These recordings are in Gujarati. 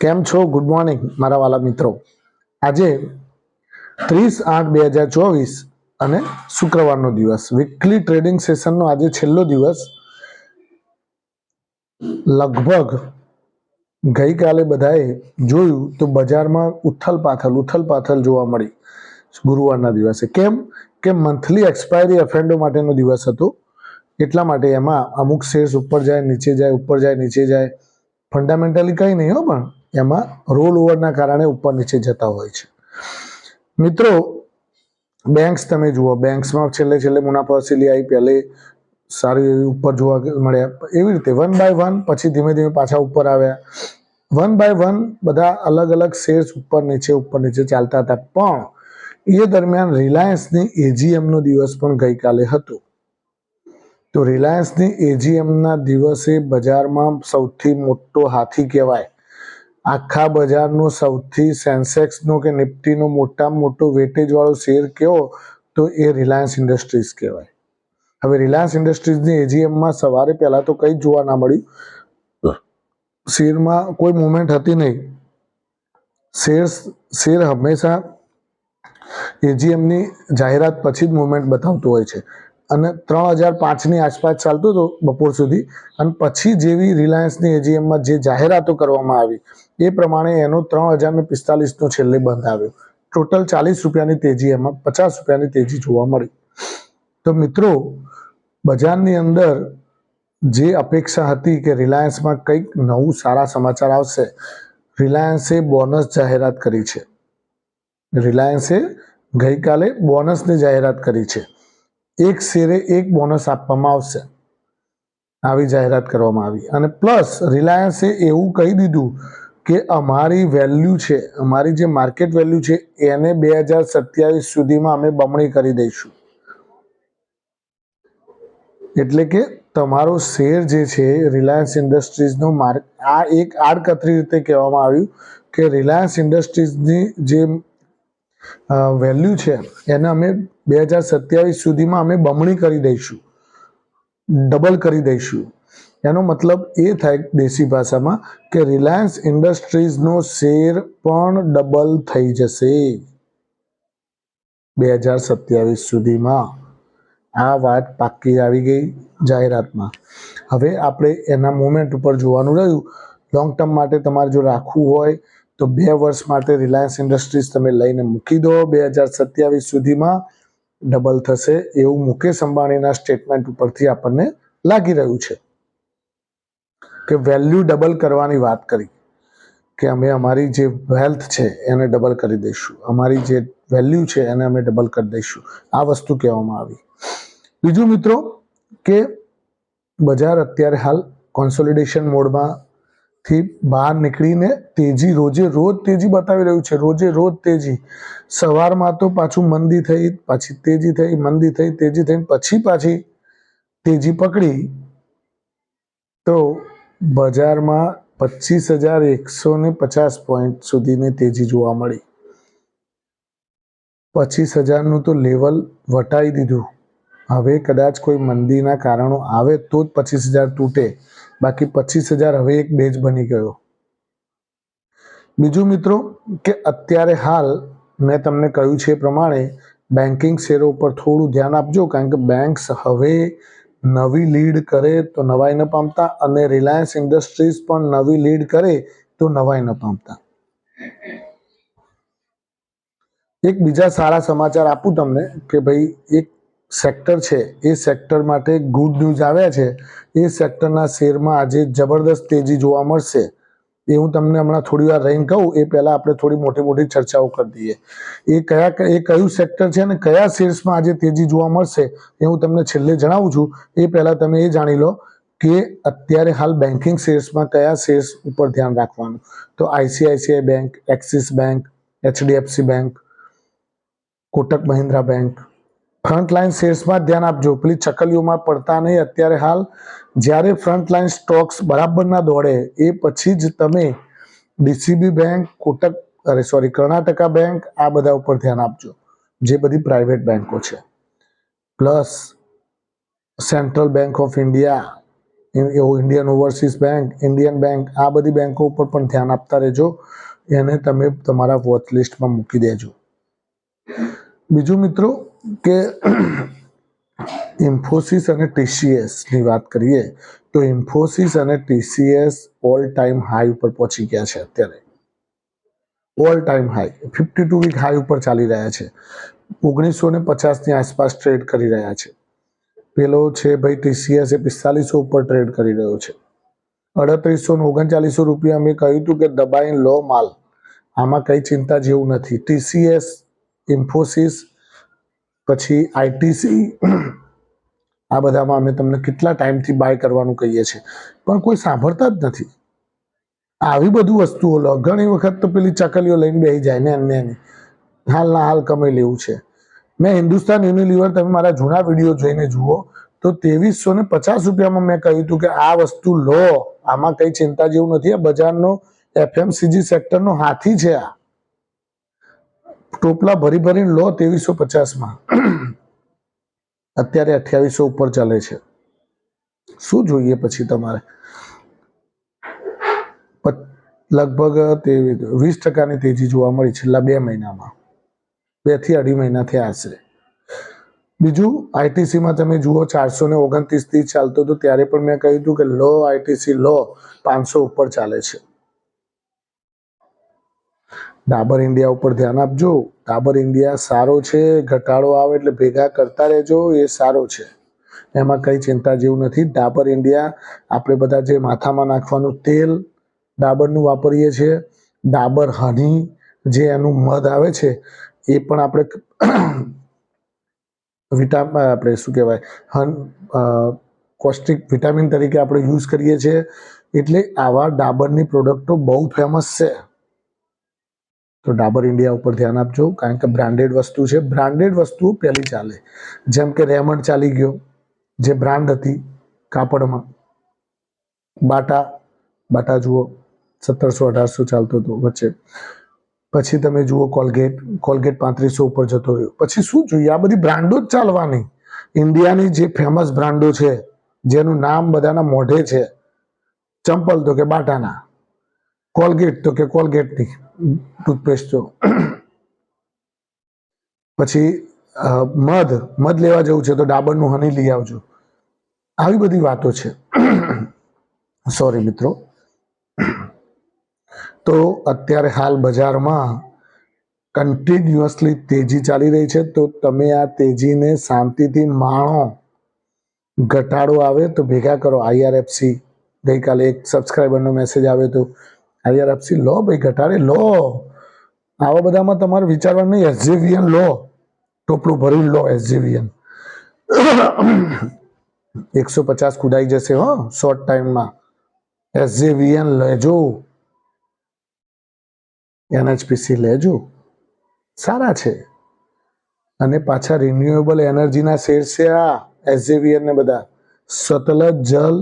કેમ છો? ગુડ મોર્નિંગ મારા વાલા મિત્રો. આજે 30/8/2024 અને શુક્રવારનો દિવસ, વીકલી ટ્રેડિંગ સેશનનો આજે છેલ્લો દિવસ. લગભગ ગઈકાલે બધાએ જોયું તો બજારમાં ઉથલ પાથલ જોવા મળી ગુરુવારના દિવસે. કેમ કે મંથલી એક્સપાયરી એફએનડો માટેનો દિવસ હતો, એટલા માટે એમાં અમુક શેર્સ ઉપર જાય નીચે જાય, ઉપર જાય નીચે જાય. ફંડામેન્ટલી કંઈ નહીં હો, પણ એમાં રોલ ઓવરના કારણે ઉપર નીચે જતા હોય છે. મિત્રો, બેંક્સ તમે જુઓ, બેંક્સમાં છેલ્લે મુનાફા વસૂલી આવી, પહેલે સારી એવી ઉપર જોવા મળ્યા. એવી રીતે વન બાય વન પછી ધીમે ધીમે પાછા ઉપર આવ્યા. વન બાય વન બધા અલગ અલગ શેર્સ ઉપર નીચે ચાલતા હતા. પણ એ દરમિયાન રિલાયન્સની એજીએમનો દિવસ પણ ગઈકાલે હતો. તો રિલાયન્સની એજીએમના દિવસે બજારમાં સૌથી મોટો હાથી કહેવાય. આખા બજારનો સૌથી સેન્સેક્સનો કે નિફ્ટીનો મોટામાં મોટો વેટેજ વાળો શેર કયો, તો એ રિલાયન્સ ઇન્ડસ્ટ્રીઝ કહેવાય. હવે રિલાયન્સ ઇન્ડસ્ટ્રીઝની એજીએમમાં સવારે પહેલા તો કંઈ જ જોવા ના મળ્યું. શેરમાં કોઈ મુવમેન્ટ હતી નહીં. શેર હંમેશા એજીએમની જાહેરાત પછી જ મુવમેન્ટ બતાવતું હોય છે. અને 3005ની આસપાસ ચાલતું હતું બપોર સુધી, અને પછી જેવી રિલાયન્સની એજીએમમાં જે જાહેરાતો કરવામાં આવી એ પ્રમાણે એનો 3045નો છેલ્લે બંધ આવ્યો. ટોટલ 40 રૂપિયાની તેજી, એમાં 50 રૂપિયાની તેજી જોવા મળી. તો મિત્રો, બજારની અંદર જે અપેક્ષા હતી કે રિલાયન્સમાં કંઈક નવું સારા સમાચાર આવશે, રિલાયન્સે બોનસ જાહેરાત કરી છે. રિલાયન્સે ગઈકાલે બોનસની જાહેરાત કરી છે. એક શેરે એક બોનસ આપવામાં આવશે, આવી જાહેરાત કરવામાં આવી. અને પ્લસ રિલાયન્સે એવું કહી દીધું કે અમારી વેલ્યુ છે, અમારી જે માર્કેટ વેલ્યુ છે એને 2027 સુધીમાં અમે બમણી કરી દઈશું. એટલે કે તમારો શેર જે છે રિલાયન્સ ઇન્ડસ્ટ્રીઝનો આ એક આડકતરી રીતે કહેવામાં આવ્યું કે રિલાયન્સ ઇન્ડસ્ટ્રીઝની જે વેલ્યુ છે એને અમે 2027 સુધીમાં અમે બમણી કરી દઈશું, ડબલ કરી દઈશું. એનો મતલબ એ થાય દેશી ભાષામાં કે રિલાયન્સ ઇન્ડસ્ટ્રીઝનો શેર પણ ડબલ થઈ જશે 2027 સુધીમાં. આ વાત પાક્કી આવી ગઈ જાહેરાતમાં. હવે આપણે એના મોમેન્ટ ઉપર જોવાનું રહ્યું. લોંગ ટર્મ માટે તમારે જો રાખવું હોય તો 2 વર્ષ માટે રિલાયન્સ ઇન્ડસ્ટ્રીઝ તમે લઈને મૂકી દો. 2027 સુધીમાં ડબલ થશે એવું મુકેશ અંબાણીના સ્ટેટમેન્ટ ઉપરથી આપણને લાગી રહ્યું છે કે વેલ્યુ ડબલ કરવાની વાત કરી, કે અમે અમારી જે વેલ્થ છે એને ડબલ કરી દઈશું, અમારી જે વેલ્યુ છે એને અમે ડબલ કરી દઈશું. આ વસ્તુ કહેવામાં આવી. બીજું મિત્રો, કે બજાર અત્યારે હાલ કોન્સોલિડેશન મોડમાંથી બહાર નીકળીને તેજી રોજ તેજી બતાવી રહ્યું છે. રોજ તેજી. સવારમાં તો પાછું મંદી થઈ, પાછી તેજી થઈ, મંદી થઈ, તેજી થઈ, પછી પાછી તેજી પકડી. તો બજારમાં 25,150 પોઈન્ટ સુધીની તેજી જોવા મળી. 25,000નું તો લેવલ વટાવી દીધું. હવે કદાચ કોઈ મંદીના કારણો આવે તો જ 25,000 તૂટે, બાકી 25,000 હવે એક બેઝ બની ગયો. બીજું મિત્રો, કે અત્યારે હાલ મેં તમને કહ્યું છે એ પ્રમાણે બેન્કિંગ શેરો ઉપર થોડું ધ્યાન આપજો, કારણ કે બેંક્સ હવે નવી લીડ કરે તો નવાઈ ન પામતા, અને રિલાયન્સ ઇન્ડસ્ટ્રીઝ પણ નવી લીડ કરે તો નવાઈ ન પામતા. એક બીજા સારા સમાચાર આપું તમને કે ભાઈ એક સેક્ટર છે, એ સેક્ટર માટે ગુડ ન્યૂઝ આવ્યા છે. એ સેક્ટરના શેરમાં આજે જબરદસ્ત તેજી જોવા મળશે. એ હું તમને હમણાં થોડી વાર રહીને કહું, એ પહેલાં આપણે થોડી મોટી ચર્ચાઓ કરી દઈએ. એ કયું સેક્ટર છે અને કયા શેર્સમાં આજે તેજી જોવા મળશે એ હું તમને છેલ્લે જણાવું છું. એ પહેલાં તમે એ જાણી લો કે અત્યારે હાલ બેન્કિંગ શેર્સમાં કયા શેર્સ ઉપર ધ્યાન રાખવાનું. તો ICICI bank, Axis bank, HDFC bank, Kotak Mahindra bank. Frontline શેર્સમાં ધ્યાન આપજો, પેલી ચકલીઓમાં પડતા નહીં. અત્યારે હાલ જ્યારે ફ્રન્ટલાઇન સ્ટોક્સ બરાબર ના દોડે એ પછી જ તમે DCB બેંક, કર્ણાટકા બેંક, આ બધા ઉપર ધ્યાન આપજો, જે બધી પ્રાઇવેટ બેંકો છે. Plus Central Bank of India, એવું Indian Overseas Bank, Indian Bank, આ બધી બેંકો ઉપર પણ ધ્યાન આપતા રહેજો. એને તમે તમારા વોચ લિસ્ટમાં મૂકી દેજો. બીજું મિત્રો કે ઇન્ફોસિસ અને TCSની વાત કરીએ તો ઇન્ફોસિસ અને TCS ઓલ ટાઈમ હાઈ ઉપર પહોંચી ગયા છે. અત્યારે all time high 52 week high ઉપર ચાલી રહ્યા છે. 1950ની આસપાસ ટ્રેડ કરી રહ્યા છે. પેલો છે ભાઈ TCS એ 4500 ઉપર ટ્રેડ કરી રહ્યો છે. 3839 રૂપિયા. મેં કહ્યું હતું કે દબાઈને લો માલ, આમાં કઈ ચિંતા જેવું નથી. TCS, ઇન્ફોસિસ, પછી ITC, આ બધામાં અમે તમને કેટલા ટાઈમથી બાય કરવાનું કહીએ છીએ, પણ કોઈ સાંભળતા જ નથી. આવી બધું વસ્તુઓ લો. ઘણી વખત તો પેલી ચકલીઓ લઈને બેસી જાય ને એમને હાલના હાલ કમાઈ લેવું છે. મેં હિન્દુસ્તાન યુનિલિવર, તમે મારા જૂના વિડીયો જોઈને જુઓ તો 2350 રૂપિયામાં મેં કહ્યું હતું કે આ વસ્તુ લો, આમાં કઈ ચિંતા જેવું નથી. આ બજારનો FMCG સેક્ટરનો હાથી છે. આ ટોપલા ભરી ભરીને લો 2350માં. અત્યારે 2800 ઉપર ચાલે છે. શું જોઈએ પછી તમારે? લગભગ 20% તેજી જોવા મળી છેલ્લા 2 મહિનામાં. 2 થી 2.5 મહિના થયા હશે. બીજું ITCમાં તમે જુઓ 429 થી ચાલતો હતો, ત્યારે પણ મેં કહ્યું હતું કે લો ITC લો, 500 ઉપર ચાલે છે. ડાબર ઇન્ડિયા ઉપર ધ્યાન આપજો. ડાબર ઇન્ડિયા સારો છે. ઘટાડો આવે એટલે ભેગા કરતા રહેજો, એ સારો છે. એમાં કઈ ચિંતા જેવું નથી. ડાબર ઇન્ડિયા આપણે બધા જે માથામાં નાખવાનું તેલ ડાબરનું વાપરીએ છીએ, ડાબર હની જે એનું મધ આવે છે એ પણ આપણે આપણે શું કહેવાય કોસ્ટિક વિટામિન તરીકે આપણે યુઝ કરીએ છીએ. એટલે આવા ડાબરની પ્રોડક્ટો બહુ ફેમસ છે. તો ડાબર ઇન્ડિયા ઉપર ધ્યાન આપજો, કારણ કે બ્રાન્ડેડ વસ્તુ છે. બ્રાન્ડેડ વસ્તુ પહેલી ચાલે. જેમ કે રેમન્ડ ચાલી ગયો, જે બ્રાન્ડ હતી કાપડમાં. બાટા જુઓ 1700-1800 ચાલતો હતો વચ્ચે. પછી તમે જુઓ કોલગેટ 3500 ઉપર જતો રહ્યો. પછી શું જોઈએ? આ બધી બ્રાન્ડો જ ચાલવાની. ઇન્ડિયાની જે ફેમસ બ્રાન્ડો છે, જેનું નામ બધાના મોઢે છે. ચંપલ તો કે બાટાના, કોલગેટ તો કે કોલગેટની ટૂથપેસ્ટ. તો પછી મધ લેવા જવું છે તો ડાબરનું હની લઈ આવજો. આવી બધી વાતો છે. સોરી મિત્રો. તો અત્યારે હાલ બજારમાં કન્ટિન્યુઅસલી તેજી ચાલી રહી છે. તો તમે આ તેજીને શાંતિથી માણો. ઘટાડો આવે તો ભેગા કરો. IRFC ગઈકાલે એક સબસ્ક્રાઈબરનો મેસેજ આવ્યો હતો, IRFC લો ભાઈ, ઘટાડે લો. આવા બધામાં તમારે વિચારવાનું નહીં. SJVN લો, ટોપલું ભરી લો. SJVN 150 કુદાઈ જશે હો શોર્ટ ટાઈમમાં. SJVN લેજો, NHPC લેજો, સારા છે. અને પાછા રિન્યુએબલ એનર્જીના શેર છે આ SJVN ને બધા. સતલજ જલ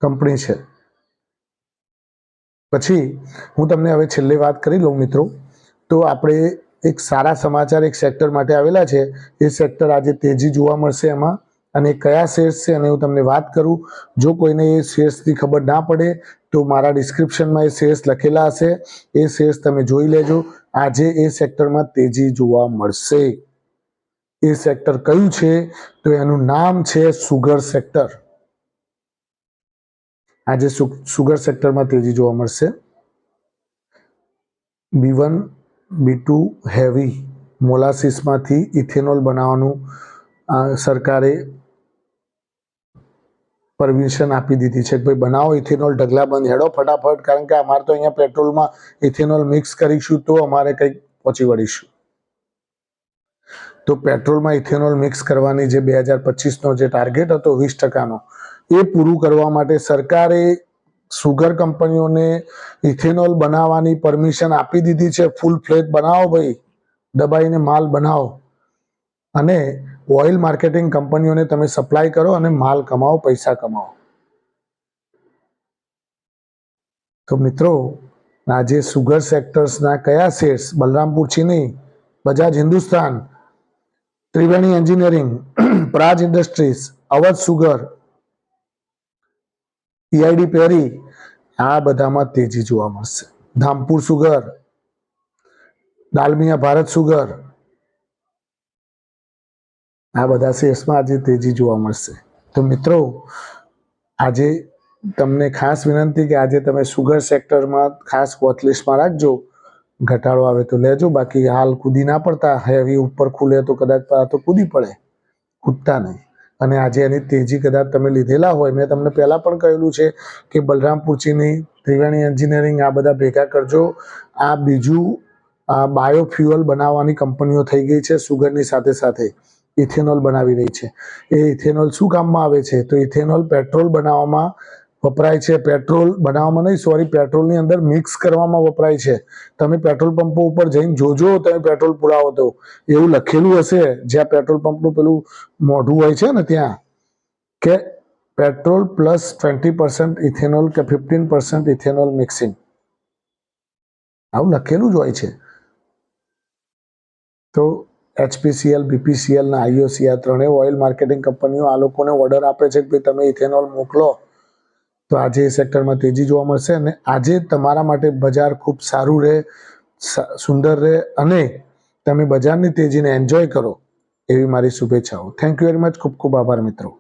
કંપની છે. પછી હું તમને હવે છેલ્લે વાત કરી લઉં મિત્રો. તો આપણે એક સારા સમાચાર એક સેક્ટર માટે આવેલા છે. એ સેક્ટર આજે તેજી જોવા મળશે એમાં. અને કયા શેર્સ છે અને હું તમને વાત કરું. જો કોઈને એ શેર્સની ખબર ના પડે તો મારા ડિસ્ક્રિપ્શનમાં એ શેર્સ લખેલા હશે, એ શેર્સ તમે જોઈ લેજો. આજે એ સેક્ટરમાં તેજી જોવા મળશે. એ સેક્ટર કયું છે? તો એનું નામ છે સુગર સેક્ટર. આજે સુગર સેક્ટરમાં તેજી જોવા મળશે. B1 B2 હેવી મોલાસીસમાંથી ઇથેનોલ બનાવવાનું સરકારે પરમિશન આપી દીધી છે કે ભાઈ બનાવો ઇથેનોલ, ઢગલા બંધ હેડો ફટાફટ. કારણ કે અમારે તો અહીંયા પેટ્રોલમાં ઇથેનોલ મિક્સ કરીશું તો અમારે કંઈક પહોંચી વળીશું. તો પેટ્રોલમાં ઇથેનોલ મિક્સ કરવાની જે 2025નો જે ટાર્ગેટ હતો 20%નો, એ પૂરું કરવા માટે સરકારે સુગર કંપનીઓને ઇથેનોલ બનાવવાની પરમિશન આપી દીધી છે. ફૂલ ફ્લેજ બનાવો ભાઈ, દબાઈને માલ બનાવો અને ઓઇલ માર્કેટિંગ કંપનીઓને તમે સપ્લાય કરો અને માલ કમાઓ, પૈસા કમાઓ. તો મિત્રો, આજે સુગર સેક્ટર્સના કયા shares? Balrampur Chini, Bajaj Hindustan, Triveni engineering, Praj industries, Avadh sugar, EID Parry, આ બધામાં તેજી જોવા મળશે. ધામપુર સુગર, દાલમિયા ભારત સુગર, આ બધા શેર્સમાં આજે તેજી જોવા મળશે. તો મિત્રો, આજે તમને ખાસ વિનંતી કે આજે તમે સુગર સેક્ટરમાં ખાસ વોચલિસ્ટમાં રાખજો. ઘટાડો આવે તો લેજો, બાકી હાલ કૂદી ના પડતા. હેવી ઉપર ખુલે તો કદાચ તો કૂદી પડે, કૂદતા નહીં. અને આજે એની તેજી કદાચ તમે લીધેલા હોય, મેં તમને પહેલા પણ કહેલું છે કે બલરામપુર ચીની, ત્રિવેણી એન્જિનિયરિંગ, આ બધા ભેગા કરજો. આ બીજું બાયોફ્યુઅલ બનાવવાની કંપનીઓ થઈ ગઈ છે. સુગરની સાથે સાથે ઇથેનોલ બનાવી રહી છે. એ ઇથેનોલ શું કામમાં આવે છે? તો ઇથેનોલ પેટ્રોલ બનાવવામાં વપરાય છે. પેટ્રોલ બનાવવામાં નહીં, સોરી, પેટ્રોલની અંદર મિક્સ કરવામાં વપરાય છે. તમે પેટ્રોલ પંપો ઉપર જઈને જોજો, તમે પેટ્રોલ પુરાવો તો એવું લખેલું હશે જ્યાં પેટ્રોલ પંપનું પેલું મોઢું હોય છે ને ત્યાં, કે પેટ્રોલ પ્લસ 20% ઇથેનોલ કે 15% ઇથેનોલ મિક્સિંગ, આવું લખેલું જ હોય છે. તો HPCL, BPCL ના IOC, આ ત્રણેય ઓઇલ માર્કેટિંગ કંપનીઓ આ લોકોને ઓર્ડર આપે છે કે તમે ઇથેનોલ મોકલો. તો આજે એ સેક્ટરમાં તેજી જોવા મળશે. અને આજે તમારા માટે બજાર ખૂબ સારું રહે, સુંદર રહે, અને તમે બજારની તેજીને એન્જોય કરો, એવી મારી શુભેચ્છાઓ. Thank you very much. ખૂબ ખૂબ આભાર મિત્રો.